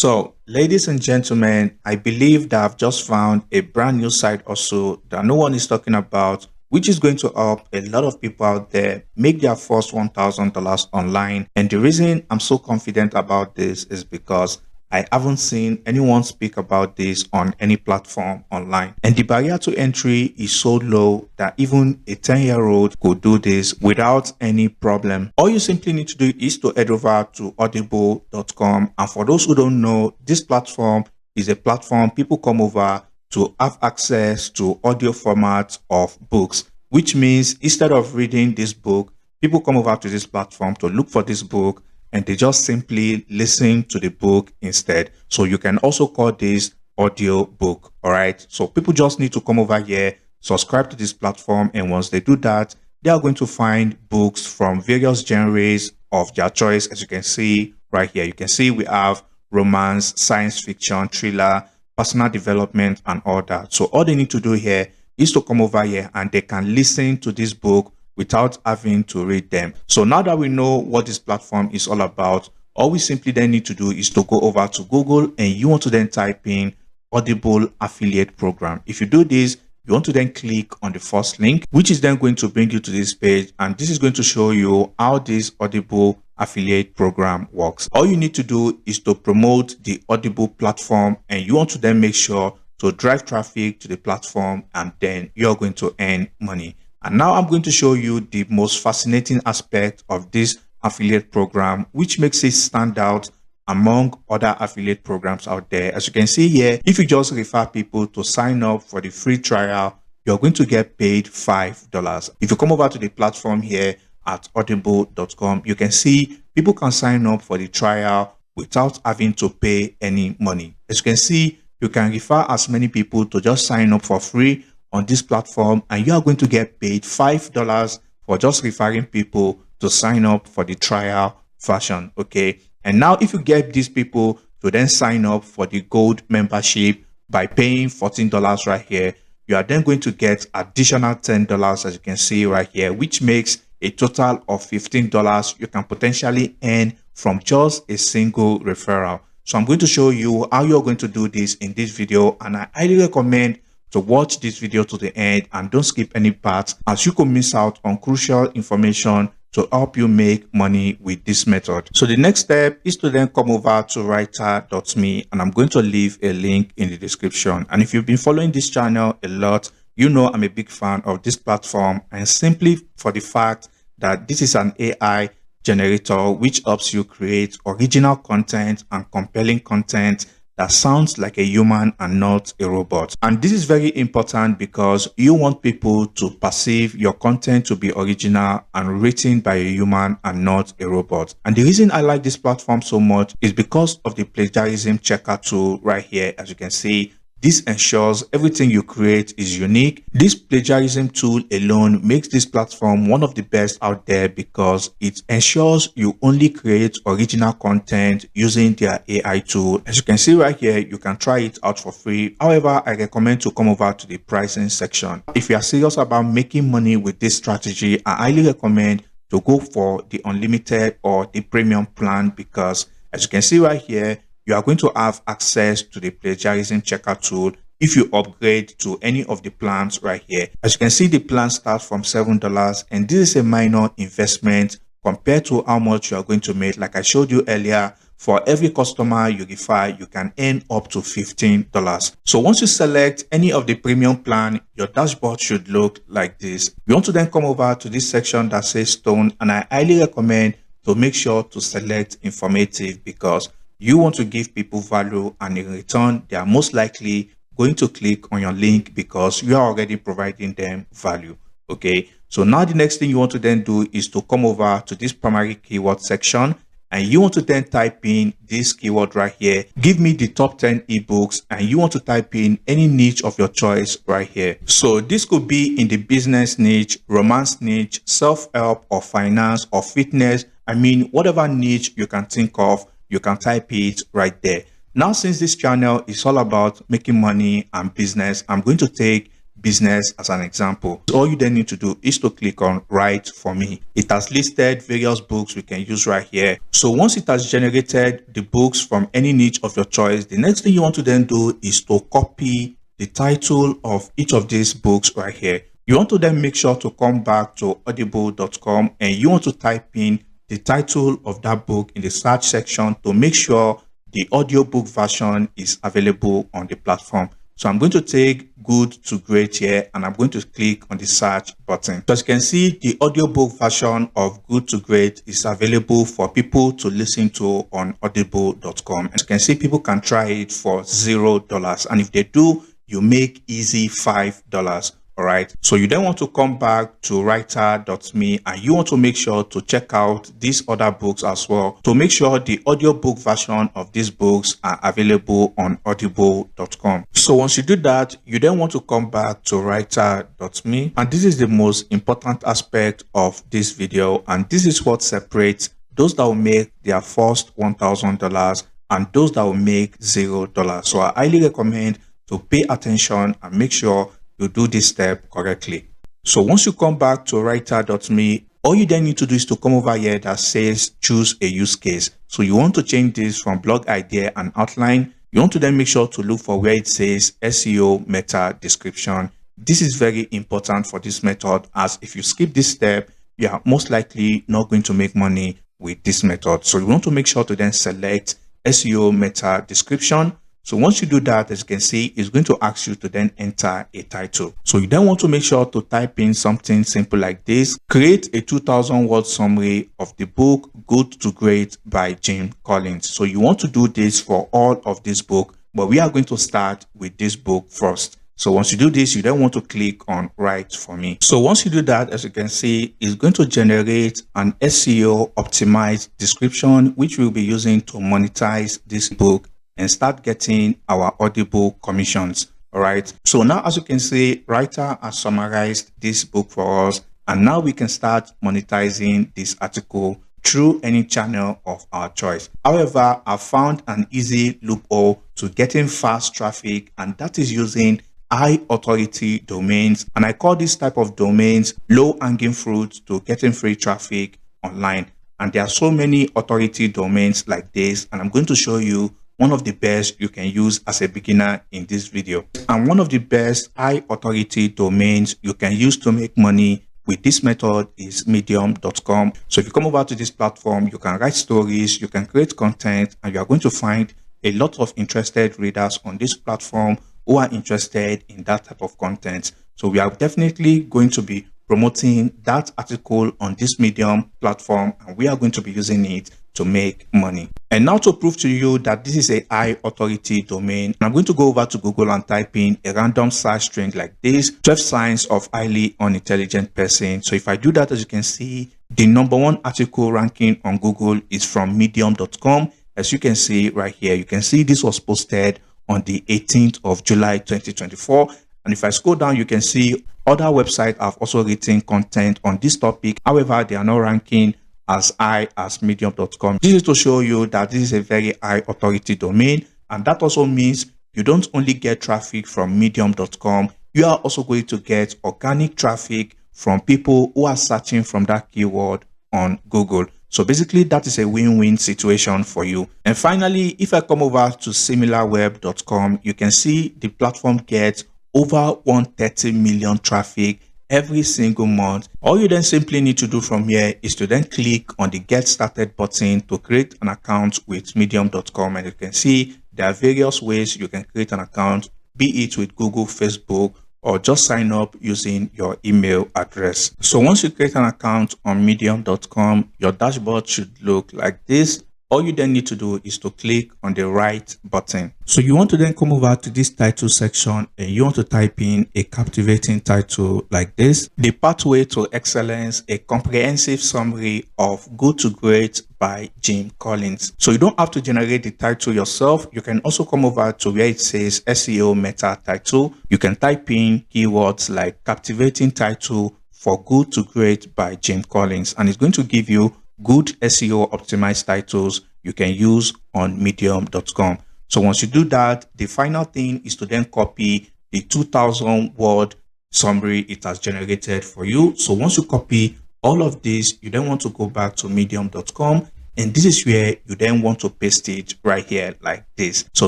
So, ladies and gentlemen, I believe that I've just found a brand new site also that no one is talking about, which is going to help a lot of people out there make their first $1,000 online. And the reason I'm so confident about this is because I haven't seen anyone speak about this on any platform online. And the barrier to entry is so low that even a 10-year-old could do this without any problem. All you simply need to do is to head over to audible.com. And for those who don't know, this platform is a platform people come over to have access to audio formats of books, which means instead of reading this book, people come over to this platform to look for this book and they just simply listen to the book instead. So you can also call this audio book. All right. So people just need to come over here, subscribe to this platform. And once they do that, they are going to find books from various genres of their choice. As you can see right here, you can see we have romance, science fiction, thriller, personal development, and all that. So all they need to do here is to come over here and they can listen to this book without having to read them. So now that we know what this platform is all about, all we simply then need to do is to go over to Google and you want to then type in Audible affiliate program. If you do this, you want to then click on the first link, which is then going to bring you to this page. And this is going to show you how this Audible affiliate program works. All you need to do is to promote the Audible platform and you want to then make sure to drive traffic to the platform and then you're going to earn money. And now I'm going to show you the most fascinating aspect of this affiliate program, which makes it stand out among other affiliate programs out there. As you can see here, if you just refer people to sign up for the free trial, you're going to get paid $5. If you come over to the platform here at audible.com, you can see people can sign up for the trial without having to pay any money. As you can see, you can refer as many people to just sign up for free on this platform and you are going to get paid $5 for just referring people to sign up for the trial version. Okay. And now if you get these people to then sign up for the gold membership by paying $14 right here, you are then going to get additional $10, as you can see right here, which makes a total of $15 you can potentially earn from just a single referral. So I'm going to show you how you're going to do this in this video, and I highly recommend to watch this video to the end and don't skip any parts, as you could miss out on crucial information to help you make money with this method. So the next step is to then come over to Rytr.me, and I'm going to leave a link in the description. And if you've been following this channel a lot, you know I'm a big fan of this platform, and simply for the fact that this is an AI generator which helps you create original content and compelling content that sounds like a human and not a robot. And this is very important because you want people to perceive your content to be original and written by a human and not a robot. And the reason I like this platform so much is because of the plagiarism checker tool right here. As you can see, this ensures everything you create is unique. This plagiarism tool alone makes this platform one of the best out there because it ensures you only create original content using their AI tool. As you can see right here, you can try it out for free. However, I recommend to come over to the pricing section. If you are serious about making money with this strategy, I highly recommend to go for the unlimited or the premium plan, because as you can see right here, you are going to have access to the plagiarism checker tool if you upgrade to any of the plans right here. As you can see, the plan starts from $7, and this is a minor investment compared to how much you are going to make. Like I showed you earlier, for every customer you refer, you can earn up to $15. So once you select any of the premium plan, your dashboard should look like this. You want to then come over to this section that says Tone, and I highly recommend to make sure to select informative, because you want to give people value, and in return, they are most likely going to click on your link because you are already providing them value. Okay. So now the next thing you want to then do is to come over to this primary keyword section, and you want to then type in this keyword right here. Give me the top 10 ebooks, and you want to type in any niche of your choice right here. So this could be in the business niche, romance niche, self-help, or finance, or fitness. I mean, whatever niche you can think of, you can type it right there. Now, since this channel is all about making money and business, I'm going to take business as an example. All you then need to do is to click on Write for Me. It has listed various books we can use right here. So once it has generated the books from any niche of your choice, the next thing you want to then do is to copy the title of each of these books right here. You want to then make sure to come back to audible.com and you want to type in the title of that book in the search section to make sure the audiobook version is available on the platform. So I'm going to take Good to Great here and I'm going to click on the search button. So as you can see, the audiobook version of Good to Great is available for people to listen to on audible.com. As you can see, people can try it for $0. And if they do, you make easy $5. All right. So you then want to come back to Rytr.me and you want to make sure to check out these other books as well to make sure the audiobook version of these books are available on audible.com. So once you do that, you then want to come back to Rytr.me, and this is the most important aspect of this video, and this is what separates those that will make their first $1,000 and those that will make $0. So I highly recommend to pay attention and make sure you do this step correctly. So once you come back to Rytr.me, all you then need to do is to come over here that says choose a use case. So you want to change this from blog idea and outline. You want to then make sure to look for where it says SEO meta description. This is very important for this method, as if you skip this step, you are most likely not going to make money with this method. So you want to make sure to then select SEO meta description. So once you do that, as you can see, it's going to ask you to then enter a title. So you then want to make sure to type in something simple like this. Create a 2,000 word summary of the book Good to Great by Jim Collins. So you want to do this for all of this book, but we are going to start with this book first. So once you do this, you then want to click on Write for Me. So once you do that, as you can see, it's going to generate an SEO optimized description, which we'll be using to monetize this book and start getting our Audible commissions. All right. So now, as you can see, Rytr has summarized this book for us, and now we can start monetizing this article through any channel of our choice. However, I found an easy loophole to getting fast traffic, and that is using high authority domains. And I call this type of domains low hanging fruit to getting free traffic online. And there are so many authority domains like this, and I'm going to show you one of the best you can use as a beginner in this video. And one of the best high authority domains you can use to make money with this method is medium.com. So if you come over to this platform, you can write stories, you can create content, and you are going to find a lot of interested readers on this platform who are interested in that type of content. So we are definitely going to be promoting that article on this Medium platform, and we are going to be using it to make money. And now to prove to you that this is a high authority domain, I'm going to go over to Google and type in a random search string like this, 12 signs of highly unintelligent person. So if I do that, as you can see, the #1 article ranking on Google is from medium.com. As you can see right here, you can see this was posted on the 18th of July 2024. And if I scroll down, you can see other websites have also written content on this topic. However, they are not ranking as high as medium.com. This is to show you that this is a very high authority domain. And that also means you don't only get traffic from medium.com, you are also going to get organic traffic from people who are searching from that keyword on Google. So basically, that is a win-win situation for you. And finally, if I come over to similarweb.com, you can see the platform gets over 130 million traffic every single month. All you then simply need to do from here is to then click on the Get Started button to create an account with medium.com. And you can see there are various ways you can create an account, be it with Google, Facebook, or just sign up using your email address. So once you create an account on medium.com, your dashboard should look like this. All you then need to do is to click on the Write button. So you want to then come over to this title section and you want to type in a captivating title like this: The Pathway to Excellence, a comprehensive summary of Good to Great by Jim Collins. So you don't have to generate the title yourself. You can also come over to where it says SEO meta title. You can type in keywords like captivating title for Good to Great by Jim Collins, and it's going to give you good SEO optimized titles you can use on medium.com. So once you do that, the final thing is to then copy the 2,000 word summary it has generated for you. So once you copy all of this, you then want to go back to medium.com, and this is where you then want to paste it right here like this. So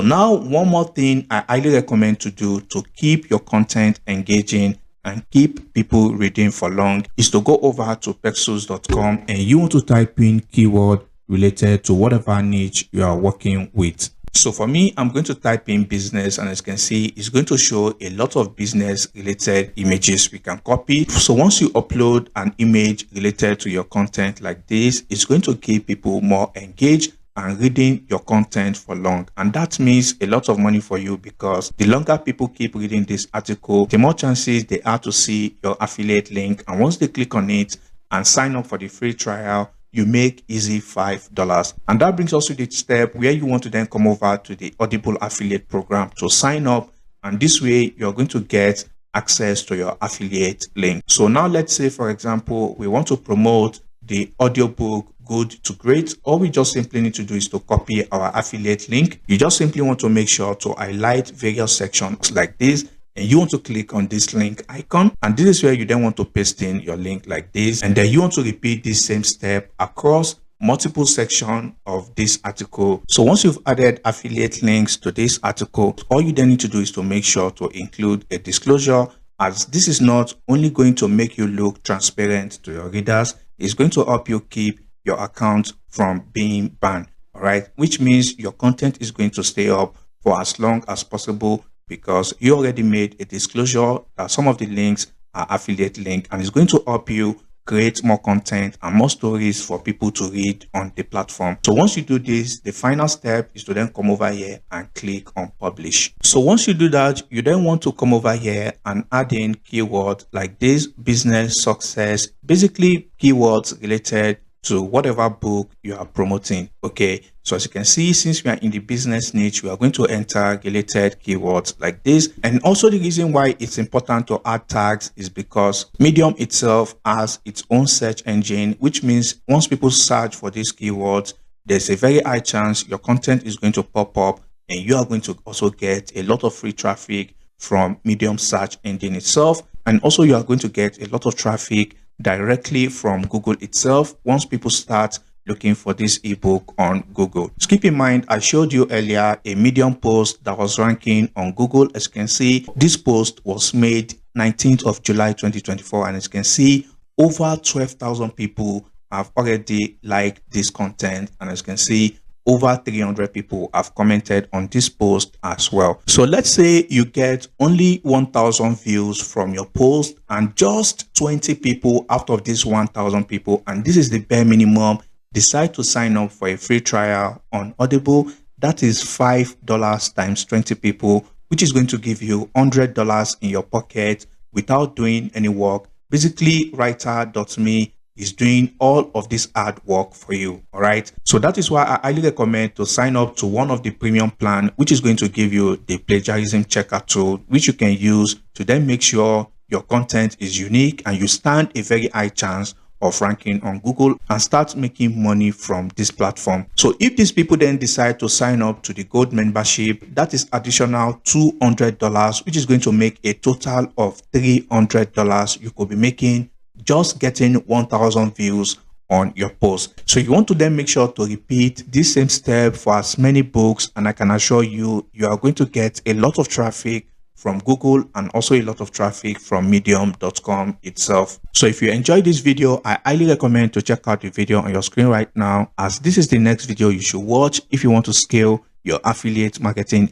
now one more thing I highly recommend to do to keep your content engaging and keep people reading for long is to go over to pexels.com, and you want to type in keyword related to whatever niche you are working with. So for me, I'm going to type in business, and as you can see, it's going to show a lot of business related images we can copy. So once you upload an image related to your content like this, it's going to keep people more engaged and reading your content for long. And that means a lot of money for you, because the longer people keep reading this article, the more chances they are to see your affiliate link. And once they click on it and sign up for the free trial, you make easy $5. And that brings us to the step where you want to then come over to the Audible affiliate program to sign up. And this way you're going to get access to your affiliate link. So now let's say, for example, we want to promote the audiobook Good to Great. All we just simply need to do is to copy our affiliate link. You just simply want to make sure to highlight various sections like this, and you want to click on this link icon, and this is where you then want to paste in your link like this, and then you want to repeat this same step across multiple sections of this article. So once you've added affiliate links to this article, all you then need to do is to make sure to include a disclosure, as this is not only going to make you look transparent to your readers, it's going to help you keep your account from being banned. All right, which means your content is going to stay up for as long as possible, because you already made a disclosure that some of the links are affiliate link, and it's going to help you create more content and more stories for people to read on the platform. So once you do this, the final step is to then come over here and click on publish. So once you do that, you then want to come over here and add in keywords like this: business, success, basically keywords related to whatever book you are promoting. Okay, so as you can see, since we are in the business niche, we are going to enter related keywords like this. And also the reason why it's important to add tags is because Medium itself has its own search engine, which means once people search for these keywords, there's a very high chance your content is going to pop up, and you are going to also get a lot of free traffic from Medium search engine itself. And also you are going to get a lot of traffic directly from Google itself once people start looking for this ebook on Google. Just keep in mind, I showed you earlier a Medium post that was ranking on Google. As you can see, this post was made 19th of July 2024, and as you can see, over 12,000 people have already liked this content, and as you can see, over 300 people have commented on this post as well. So let's say you get only 1,000 views from your post, and just 20 people out of this 1,000 people, and this is the bare minimum, decide to sign up for a free trial on Audible. That is $5 times 20 people, which is going to give you $100 in your pocket without doing any work. Basically, Rytr.me is doing all of this hard work for you. All right, so that is why I highly recommend to sign up to one of the premium plan, which is going to give you the plagiarism checker tool, which you can use to then make sure your content is unique and you stand a very high chance of ranking on Google and start making money from this platform. So if these people then decide to sign up to the gold membership, that is additional $200, which is going to make a total of $300 you could be making just getting 1,000 views on your post. So you want to then make sure to repeat this same step for as many books, and I can assure you, you are going to get a lot of traffic from Google and also a lot of traffic from medium.com itself. So if you enjoyed this video, I highly recommend to check out the video on your screen right now, as this is the next video you should watch if you want to scale your affiliate marketing.